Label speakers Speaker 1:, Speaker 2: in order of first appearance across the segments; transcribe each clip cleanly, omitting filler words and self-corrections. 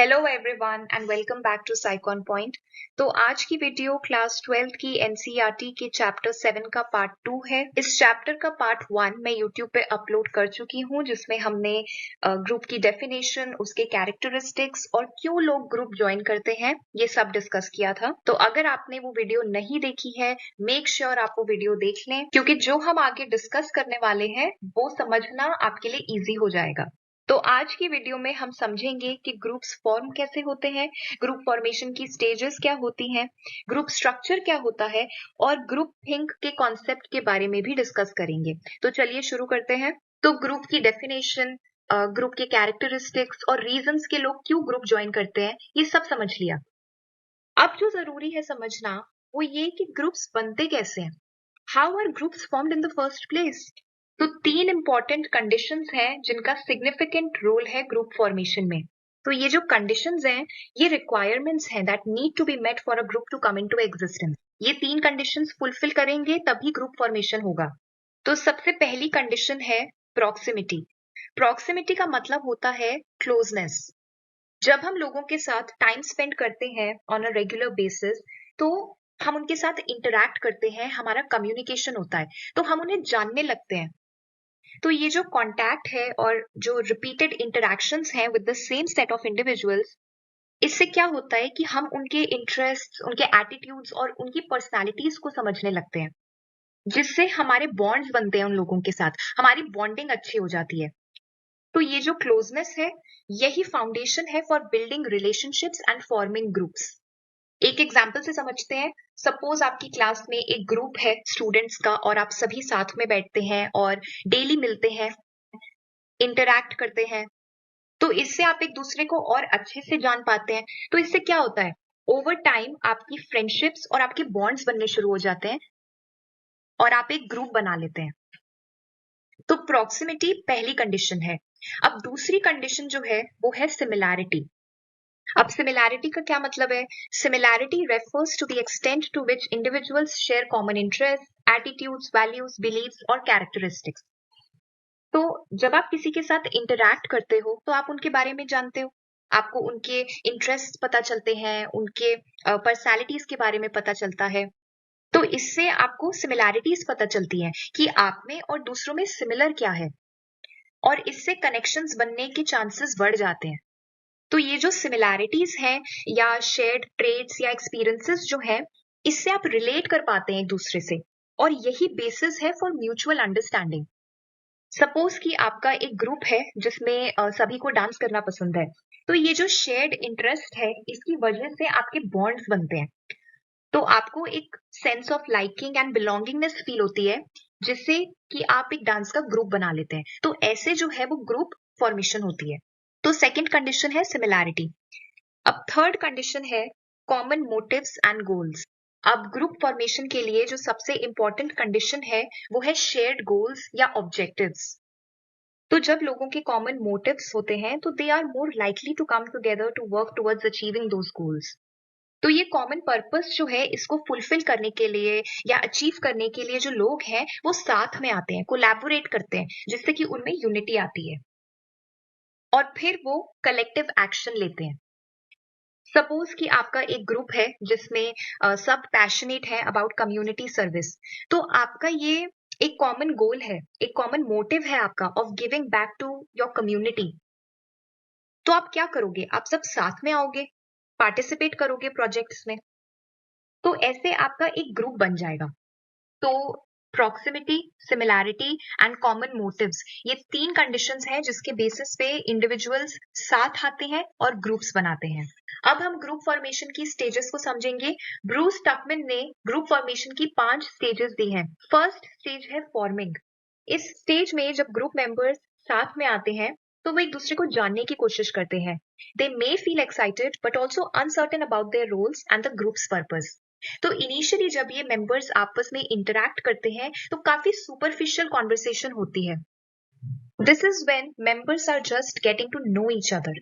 Speaker 1: Hello everyone and welcome back to Psychon Point. तो आज की वीडियो क्लास 12 की एनसीईआरटी के चैप्टर 7 का पार्ट 2 है। इस चैप्टर का पार्ट 1 मैं यूट्यूब पे अपलोड कर चुकी हूँ, जिसमें हमने ग्रुप की डेफिनेशन, उसके कैरेक्टरिस्टिक्स और क्यों लोग ग्रुप ज्वाइन करते हैं ये सब डिस्कस किया था। तो अगर आपने वो वीडियो नहीं देखी है, मेक श्योर आप वो वीडियो देख लें, क्योंकि जो हम आगे डिस्कस करने वाले हैं वो समझना आपके लिए इजी हो जाएगा। तो आज की वीडियो में हम समझेंगे कि ग्रुप्स फॉर्म कैसे होते हैं, ग्रुप फॉर्मेशन की स्टेजेस क्या होती हैं, ग्रुप स्ट्रक्चर क्या होता है और ग्रुप थिंक के कॉन्सेप्ट के बारे में भी डिस्कस करेंगे। तो चलिए शुरू करते हैं। तो ग्रुप की डेफिनेशन, ग्रुप के कैरेक्टरिस्टिक्स और रीजंस के लोग क्यों ग्रुप ज्वाइन करते हैं, ये सब समझ लिया। अब जो जरूरी है समझना वो ये कि ग्रुप्स बनते कैसे हैं। How are groups formed in the first place. तो 3 इंपॉर्टेंट कंडीशंस हैं जिनका सिग्निफिकेंट रोल है ग्रुप फॉर्मेशन में। तो ये जो कंडीशंस हैं, ये रिक्वायरमेंट्स हैं that need to be met for a group to come into existence. ये 3 कंडीशंस फुलफिल करेंगे तभी ग्रुप फॉर्मेशन होगा। तो सबसे पहली कंडीशन है प्रॉक्सिमिटी। प्रॉक्सिमिटी का मतलब होता है क्लोजनेस। जब हम लोगों के साथ टाइम स्पेंड करते हैं ऑन अ रेगुलर बेसिस, तो हम उनके साथ इंटरैक्ट करते हैं, हमारा कम्युनिकेशन होता है, तो हम उन्हें जानने लगते हैं। तो ये जो कॉन्टैक्ट है और जो रिपीटेड इंटरैक्शंस हैं with the same set of individuals, इससे क्या होता है कि हम उनके इंटरेस्ट, उनके एटीट्यूड्स और उनकी पर्सनालिटीज को समझने लगते हैं, जिससे हमारे बॉन्ड्स बनते हैं उन लोगों के साथ, हमारी बॉन्डिंग अच्छी हो जाती है। तो ये जो क्लोजनेस है, यही फाउंडेशन है for building relationships and forming groups. एक एग्जाम्पल से समझते हैं। सपोज आपकी क्लास में एक ग्रुप है स्टूडेंट्स का और आप सभी साथ में बैठते हैं और डेली मिलते हैं, इंटरैक्ट करते हैं, तो इससे आप एक दूसरे को और अच्छे से जान पाते हैं। तो इससे क्या होता है, ओवर टाइम आपकी फ्रेंडशिप्स और आपके बॉन्ड्स बनने शुरू हो जाते हैं और आप एक ग्रुप बना लेते हैं। तो प्रॉक्सिमिटी पहली कंडीशन है। अब दूसरी कंडीशन जो है वो है सिमिलैरिटी। अब सिमिलैरिटी का क्या मतलब है। Similarity refers to the extent to which individuals share common interest, attitudes, values, beliefs और कैरेक्टरिस्टिक्स। तो जब आप किसी के साथ इंटरैक्ट करते हो तो आप उनके बारे में जानते हो, आपको उनके इंटरेस्ट पता चलते हैं, उनके पर्सनालिटीज के बारे में पता चलता है। तो इससे आपको सिमिलैरिटीज पता चलती हैं कि आप में और दूसरों में सिमिलर क्या है, और इससे कनेक्शंस बनने के चांसेस बढ़ जाते हैं। तो ये जो सिमिलैरिटीज हैं या शेयर्ड ट्रेड्स या एक्सपीरियंसेस जो हैं, इससे आप रिलेट कर पाते हैं एक दूसरे से, और यही बेसिस है फॉर म्यूचुअल अंडरस्टैंडिंग। सपोज कि आपका एक ग्रुप है जिसमें सभी को डांस करना पसंद है, तो ये जो शेयर्ड इंटरेस्ट है, इसकी वजह से आपके बॉन्ड्स बनते हैं। तो आपको एक sense of liking and belongingness feel होती है, जिससे कि आप एक डांस का ग्रुप बना लेते हैं। तो ऐसे जो है वो ग्रुप फॉर्मेशन होती है। तो सेकंड कंडीशन है सिमिलैरिटी। अब थर्ड कंडीशन है कॉमन मोटिव्स एंड गोल्स। अब ग्रुप फॉर्मेशन के लिए जो सबसे इंपॉर्टेंट कंडीशन है वो है शेयर्ड गोल्स या ऑब्जेक्टिव्स। तो जब लोगों के कॉमन मोटिव्स होते हैं तो they are more likely to come together to work towards achieving those goals. तो ये कॉमन पर्पस जो है, इसको फुलफिल करने के लिए या अचीव करने के लिए जो लोग हैं वो साथ में आते हैं, कोलैबोरेट करते हैं, जिससे कि उनमें यूनिटी आती है और फिर वो कलेक्टिव एक्शन लेते हैं। सपोज कि आपका एक ग्रुप है जिसमें सब पैशनेट है अबाउट कम्युनिटी सर्विस, तो आपका ये एक कॉमन गोल है, एक कॉमन मोटिव है आपका of giving back to your community. तो आप क्या करोगे, आप सब साथ में आओगे, पार्टिसिपेट करोगे प्रोजेक्ट्स में, तो ऐसे आपका एक ग्रुप बन जाएगा। तो proximity, similarity and common motives, ये 3 कंडीशंस हैं जिसके बेसिस पे इंडिविजुअल्स साथ आते हैं और ग्रुप्स बनाते हैं। अब हम ग्रुप फॉर्मेशन की स्टेजेस को समझेंगे। ब्रूस टकमैन ने ग्रुप फॉर्मेशन की 5 स्टेजेस दी हैं। फर्स्ट स्टेज है फॉर्मिंग। इस स्टेज में जब ग्रुप मेंबर्स साथ में आते हैं तो वो एक दूसरे को जानने की कोशिश करते हैं। They may feel excited but also uncertain about their roles and the groups purpose. तो इनिशियली जब ये मेंबर्स आपस में इंटरैक्ट करते हैं तो काफी सुपरफिशियल कॉन्वर्सेशन होती है। This is when members are just getting to know each other.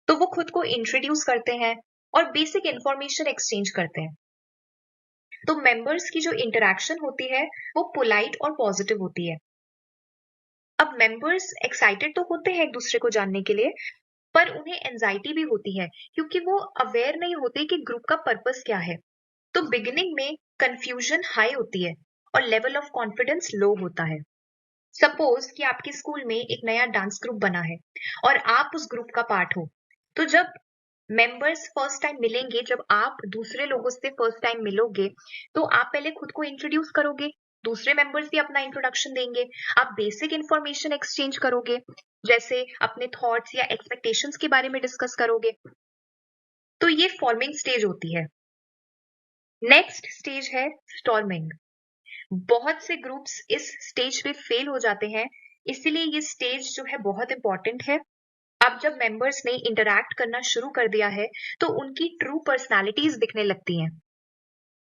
Speaker 1: तो वो खुद को इंट्रोड्यूस करते हैं और बेसिक इंफॉर्मेशन एक्सचेंज करते हैं। तो मेंबर्स की जो इंटरैक्शन होती है वो पोलाइट और पॉजिटिव होती है। अब मेंबर्स एक्साइटेड तो होते हैं एक दूसरे को जानने के लिए, पर उन्हें एंजाइटी भी होती है क्योंकि वो अवेयर नहीं होते कि ग्रुप का पर्पस क्या है। तो बिगिनिंग में कंफ्यूजन हाई होती है और लेवल ऑफ कॉन्फिडेंस लो होता है। सपोज कि आपके स्कूल में एक नया डांस ग्रुप बना है और आप उस ग्रुप का पार्ट हो। तो जब मेंबर्स फर्स्ट टाइम मिलेंगे, जब आप दूसरे लोगों से फर्स्ट टाइम मिलोगे, तो आप पहले खुद को इंट्रोड्यूस करोगे, दूसरे मेंबर्स भी अपना इंट्रोडक्शन देंगे, आप बेसिक इंफॉर्मेशन एक्सचेंज करोगे, जैसे अपने थॉट्स या एक्सपेक्टेशंस के बारे में डिस्कस करोगे। तो ये फॉर्मिंग स्टेज होती है। नेक्स्ट स्टेज है स्टॉर्मिंग। बहुत से ग्रुप्स इस स्टेज पे फेल हो जाते हैं, इसीलिए ये स्टेज जो है बहुत इंपॉर्टेंट है। अब जब मेंबर्स ने इंटरैक्ट करना शुरू कर दिया है, तो उनकी ट्रू पर्सनालिटीज दिखने लगती हैं।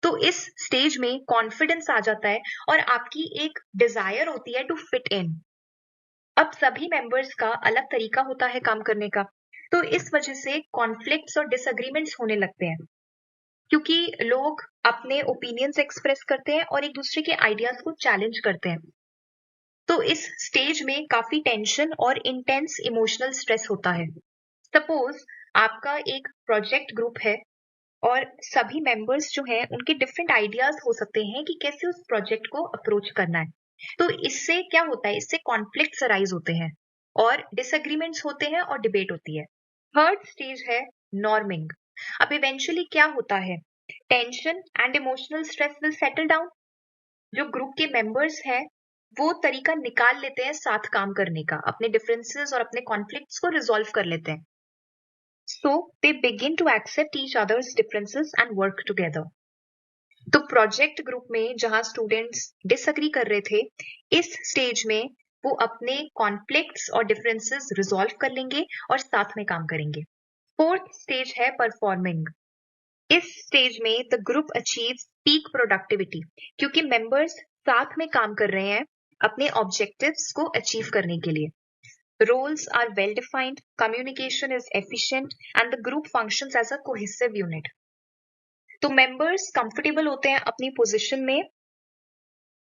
Speaker 1: तो इस स्टेज में कॉन्फिडेंस आ जाता है और आपकी एक डिजायर होती है टू फिट इन। अब सभी मेंबर्स का अलग तरीका होता है काम करने का, तो इस वजह से कॉन्फ्लिक्ट्स और डिसएग्रीमेंट्स होने लगते हैं, क्योंकि लोग अपने ओपिनियंस एक्सप्रेस करते हैं और एक दूसरे के आइडियाज को चैलेंज करते हैं। तो इस स्टेज में काफी टेंशन और इंटेंस इमोशनल स्ट्रेस होता है। सपोज आपका एक प्रोजेक्ट ग्रुप है और सभी मेंबर्स जो हैं उनके डिफरेंट आइडियाज हो सकते हैं कि कैसे उस प्रोजेक्ट को अप्रोच करना है। तो इससे क्या होता है, इससे कॉन्फ्लिक्ट्स अराइज होते हैं और डिसएग्रीमेंट्स होते हैं और डिबेट होती है। थर्ड स्टेज है नॉर्मिंग। अब इवेंचुअली क्या होता है, tension and emotional stress will settle down. जो ग्रुप के मेंबर्स हैं वो तरीका निकाल लेते हैं साथ काम करने का, अपने डिफरेंसेस और अपने कॉन्फ्लिक्ट्स को रिजॉल्व कर लेते हैं। So they begin to accept each other's differences and work together. तो प्रोजेक्ट ग्रुप में जहां स्टूडेंट्स डिसएग्री कर रहे थे, इस स्टेज में वो अपने कॉन्फ्लिक्ट्स और डिफरेंसेस रिजॉल्व कर लेंगे और साथ में काम करेंगे। फोर्थ स्टेज है परफॉर्मिंग। इस स्टेज में the group achieves peak productivity, क्योंकि मेंबर्स साथ में काम कर रहे हैं अपने ऑब्जेक्टिव्स को अचीव करने के लिए। Roles are well defined, communication is efficient, and the group functions as a cohesive unit. तो members comfortable होते हैं अपनी पोजीशन में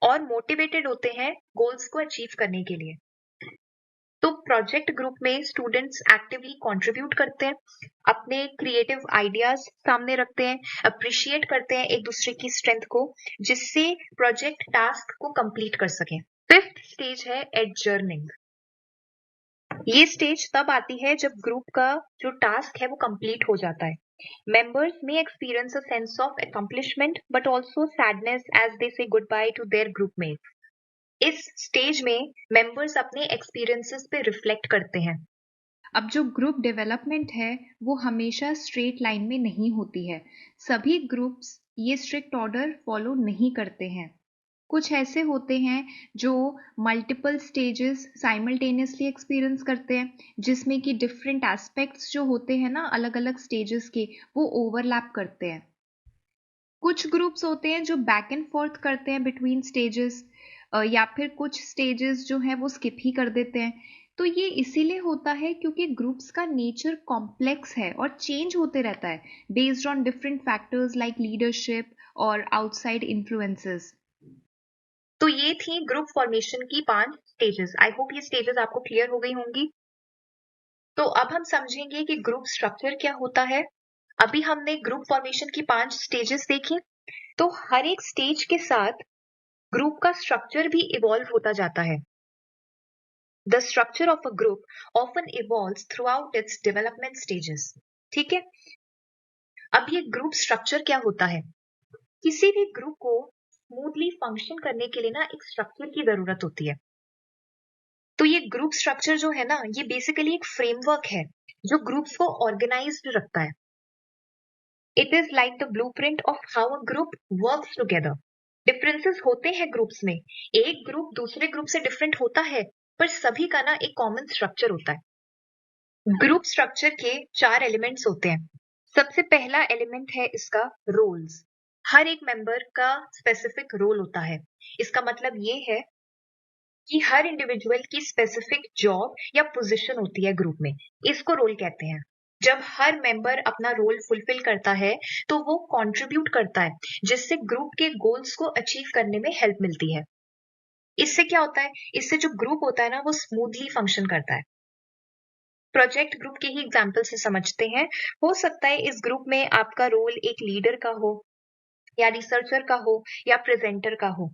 Speaker 1: और मोटिवेटेड होते हैं गोल्स को अचीव करने के लिए। तो प्रोजेक्ट ग्रुप में स्टूडेंट्स एक्टिवली कंट्रीब्यूट करते हैं, अपने क्रिएटिव आइडियाज सामने रखते हैं, अप्रिशिएट करते हैं एक दूसरे की स्ट्रेंथ को, जिससे प्रोजेक्ट टास्क को कंप्लीट कर सकें। फिफ्थ स्टेज है एडजर्निंग। ये स्टेज तब आती है जब ग्रुप का जो टास्क है वो कंप्लीट हो जाता है। मेंबर्स में experience a sense of accomplishment but also sadness as they say goodbye to their groupmates. इस स्टेज में मेंबर्स अपने एक्सपीरियंसेस पे रिफ्लेक्ट करते हैं।
Speaker 2: अब जो ग्रुप डेवलपमेंट है वो हमेशा स्ट्रेट लाइन में नहीं होती है। सभी ग्रुप्स ये स्ट्रिक्ट ऑर्डर फॉलो नहीं करते हैं। कुछ ऐसे होते हैं जो मल्टीपल स्टेजेस साइमल्टेनियसली एक्सपीरियंस करते हैं, जिसमें कि डिफरेंट एस्पेक्ट्स जो होते हैं ना अलग अलग स्टेजेस के, वो ओवरलैप करते हैं। कुछ ग्रुप्स होते हैं जो बैक एंड फोर्थ करते हैं बिटवीन स्टेजेस, या फिर कुछ स्टेजेस जो हैं वो स्किप ही कर देते हैं। तो ये इसीलिए होता है क्योंकि ग्रुप्स का नेचर कॉम्प्लेक्स है और चेंज होते रहता है based on different factors like leadership और आउटसाइड इन्फ्लुएंसेस।
Speaker 1: तो ये थी ग्रुप फॉर्मेशन की 5 स्टेजेस। आई होप ये स्टेजेस आपको क्लियर हो गई होंगी। तो अब हम समझेंगे कि ग्रुप स्ट्रक्चर क्या होता है। अभी हमने ग्रुप फॉर्मेशन की 5 स्टेजेस देखी, तो हर एक स्टेज के साथ ग्रुप का स्ट्रक्चर भी इवॉल्व होता जाता है। The structure of a group often evolves through out its development stages. ठीक है, अब ये ग्रुप स्ट्रक्चर क्या होता है। किसी भी ग्रुप को स्मूथली फंक्शन करने के लिए ना एक स्ट्रक्चर की जरूरत होती है। तो ये ग्रुप स्ट्रक्चर जो है ना, ये बेसिकली एक फ्रेमवर्क है जो ग्रुप्स को ऑर्गेनाइज्ड रखता है। It is like the blueprint of how a group works together. Differences होते हैं ग्रुप्स में, एक ग्रुप दूसरे ग्रुप से डिफरेंट होता है, पर सभी का ना एक कॉमन स्ट्रक्चर होता है। ग्रुप स्ट्रक्चर के 4 एलिमेंट्स होते हैं। सबसे पहला एलिमेंट है इसका रोल्स। हर एक मेंबर का स्पेसिफिक रोल होता है। इसका मतलब ये है कि हर इंडिविजुअल की स्पेसिफिक जॉब या पोजीशन होती है ग्रुप में, इसको रोल कहते हैं। जब हर मेंबर अपना रोल फुलफिल करता है तो वो कंट्रीब्यूट करता है, जिससे ग्रुप के गोल्स को अचीव करने में हेल्प मिलती है। इससे क्या होता है, इससे जो ग्रुप होता है ना वो स्मूथली फंक्शन करता है। प्रोजेक्ट ग्रुप के ही एग्जाम्पल से समझते हैं। हो सकता है इस ग्रुप में आपका रोल एक लीडर का हो या रिसर्चर का हो या प्रेजेंटर का हो।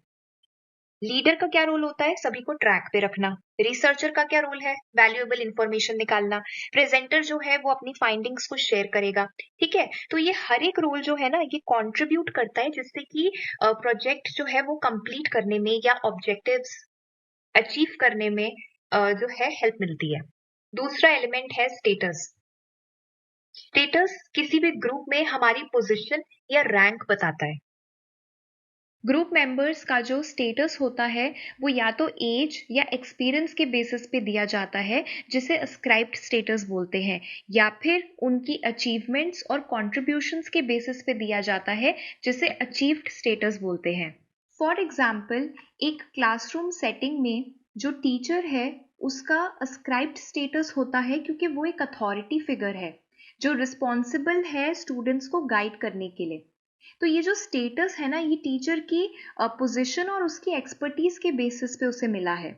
Speaker 1: लीडर का क्या रोल होता है? सभी को ट्रैक पे रखना। रिसर्चर का क्या रोल है? वैल्यूएबल इंफॉर्मेशन निकालना। प्रेजेंटर जो है वो अपनी फाइंडिंग्स को शेयर करेगा। ठीक है, तो ये हर एक रोल जो है ना ये कंट्रीब्यूट करता है जिससे कि प्रोजेक्ट जो है वो कंप्लीट करने में या ऑब्जेक्टिव्स अचीव करने में जो है हेल्प मिलती है। दूसरा एलिमेंट है स्टेटस। स्टेटस किसी भी ग्रुप में हमारी पोजीशन या रैंक बताता है।
Speaker 2: ग्रुप मेंबर्स का जो स्टेटस होता है वो या तो एज या एक्सपीरियंस के बेसिस पे दिया जाता है जिसे अस्क्राइब्ड स्टेटस बोलते हैं, या फिर उनकी अचीवमेंट्स और कॉन्ट्रीब्यूशंस के बेसिस पे दिया जाता है जिसे अचीव्ड स्टेटस बोलते हैं। फॉर एग्जाम्पल, एक क्लासरूम सेटिंग में जो टीचर है उसका अस्क्राइब्ड स्टेटस होता है क्योंकि वो एक अथॉरिटी फिगर है जो रिस्पॉन्सिबल है स्टूडेंट्स को गाइड करने के लिए। तो ये जो स्टेटस है ना ये टीचर की पोजीशन और उसकी एक्सपर्टीज के बेसिस पे उसे मिला है।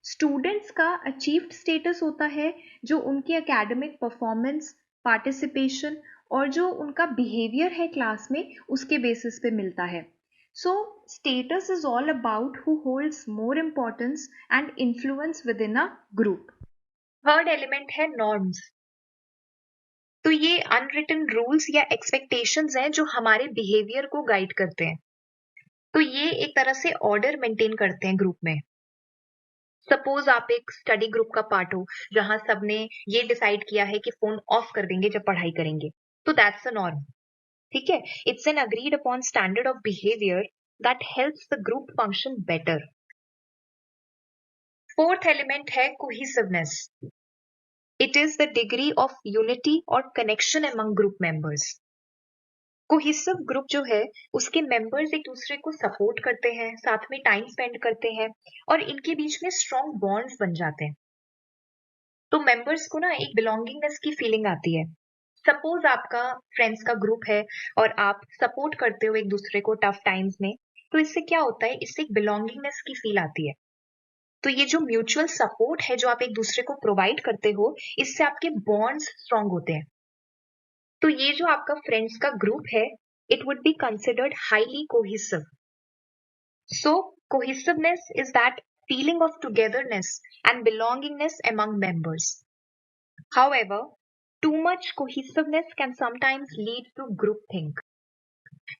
Speaker 2: स्टूडेंट्स का अचीव्ड स्टेटस होता है जो उनके एकेडमिक परफॉर्मेंस, पार्टिसिपेशन और जो उनका बिहेवियर है क्लास में उसके बेसिस पे मिलता है। So status is all about who holds more importance and influence with in a group.
Speaker 1: Third element है नॉर्म्स। तो ये अनरिटन रूल्स या एक्सपेक्टेशंस हैं जो हमारे बिहेवियर को गाइड करते हैं। तो ये एक तरह से ऑर्डर मेंटेन करते हैं ग्रुप में। सपोज आप एक स्टडी ग्रुप का पार्ट हो जहां सबने ये डिसाइड किया है कि फोन ऑफ कर देंगे जब पढ़ाई करेंगे, तो दैट्स अ नॉर्म। ठीक है, it's an agreed upon standard of behaviour that helps the group function better. Fourth element है cohesiveness. It is the degree of unity और connection among group members. Cohesive group जो है उसके members एक दूसरे को सपोर्ट करते हैं, साथ में टाइम स्पेंड करते हैं और इनके बीच में स्ट्रॉन्ग बॉन्ड्स बन जाते हैं। तो मेंबर्स को ना एक बिलोंगिंगनेस की फीलिंग आती है। सपोज आपका फ्रेंड्स का ग्रुप है और आप सपोर्ट करते हो एक दूसरे को टफ टाइम्स में, तो इससे क्या होता है, इससे एक बिलोंगिंगनेस की फील आती है। तो ये जो म्यूचुअल सपोर्ट है जो आप एक दूसरे को प्रोवाइड करते हो, इससे आपके बॉन्ड्स स्ट्रॉन्ग होते हैं। तो ये जो आपका फ्रेंड्स का ग्रुप है, it would be considered highly cohesive. So, cohesiveness is that feeling of togetherness and belongingness among members. However, too much cohesiveness can sometimes lead to groupthink.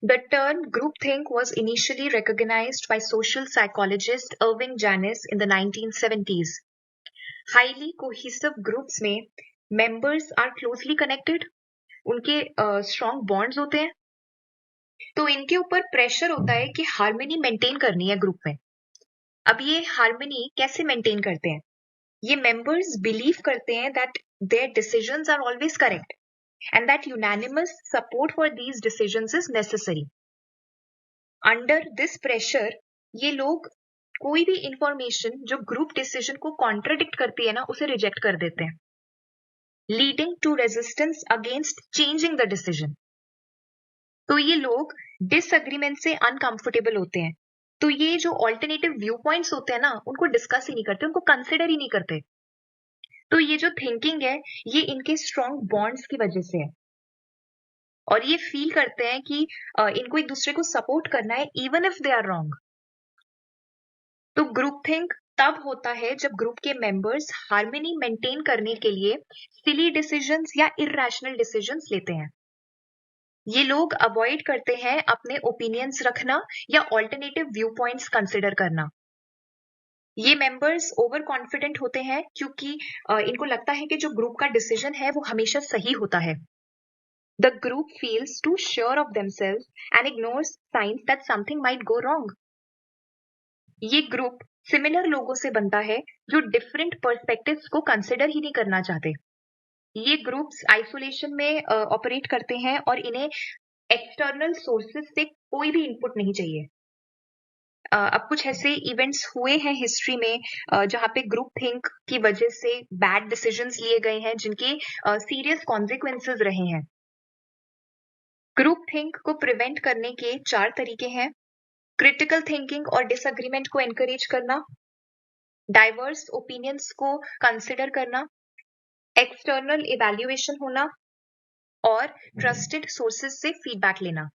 Speaker 1: The term groupthink was initially recognized by social psychologist Irving Janis in the 1970s. Highly cohesive groups में members are closely connected, उनके strong bonds होते हैं, तो इनके ऊपर pressure होता है कि हार्मनी मेंटेन करनी है ग्रुप में। अब ये हार्मनी कैसे मेंटेन करते हैं? ये मेंबर्स बिलीव करते हैं that their decisions are always correct and that unanimous support for these decisions is necessary. Under this pressure ये लोग कोई भी इंफॉर्मेशन जो ग्रुप डिसीजन को कॉन्ट्रडिक्ट करती है ना उसे रिजेक्ट कर देते हैं, leading to resistance against changing the decision. तो ये लोग डिसएग्रीमेंट से अनकंफर्टेबल होते हैं, तो ये जो ऑल्टरनेटिव व्यू पॉइंट्स होते हैं ना उनको डिस्कस ही नहीं करते, उनको कंसिडर ही नहीं करते। तो ये जो थिंकिंग है ये इनके स्ट्रॉन्ग बॉन्ड्स की वजह से है और ये फील करते हैं कि इनको एक दूसरे को सपोर्ट करना है even if they are wrong. तो ग्रुप थिंक तब होता है जब ग्रुप के मेंबर्स हार्मनी मेंटेन करने के लिए सिली डिसीजंस या इरैशनल डिसीजंस लेते हैं। ये लोग अवॉइड करते हैं अपने ओपिनियंस रखना या ऑल्टरनेटिव व्यू पॉइंट्स कंसिडर करना। ये मेंबर्स ओवर कॉन्फिडेंट होते हैं क्योंकि इनको लगता है कि जो ग्रुप का डिसीजन है वो हमेशा सही होता है। The group feels too sure of themselves and ignores signs that something might go wrong. ये ग्रुप सिमिलर लोगों से बनता है जो डिफरेंट पर्सपेक्टिव्स को कंसिडर ही नहीं करना चाहते। ये ग्रुप्स आइसोलेशन में ऑपरेट करते हैं और इन्हें एक्सटर्नल सोर्सेस से कोई भी इनपुट नहीं चाहिए। अब कुछ ऐसे इवेंट्स हुए हैं हिस्ट्री में जहां पे ग्रुप थिंक की वजह से बैड डिसीजंस लिए गए हैं जिनके सीरियस कॉन्सिक्वेंसेस रहे हैं। ग्रुप थिंक को प्रिवेंट करने के 4 तरीके हैं। क्रिटिकल थिंकिंग और डिसएग्रीमेंट को एनकरेज करना, डाइवर्स ओपिनियंस को कंसिडर करना, एक्सटर्नल इवैल्यूएशन होना और ट्रस्टेड सोर्सेज से फीडबैक लेना।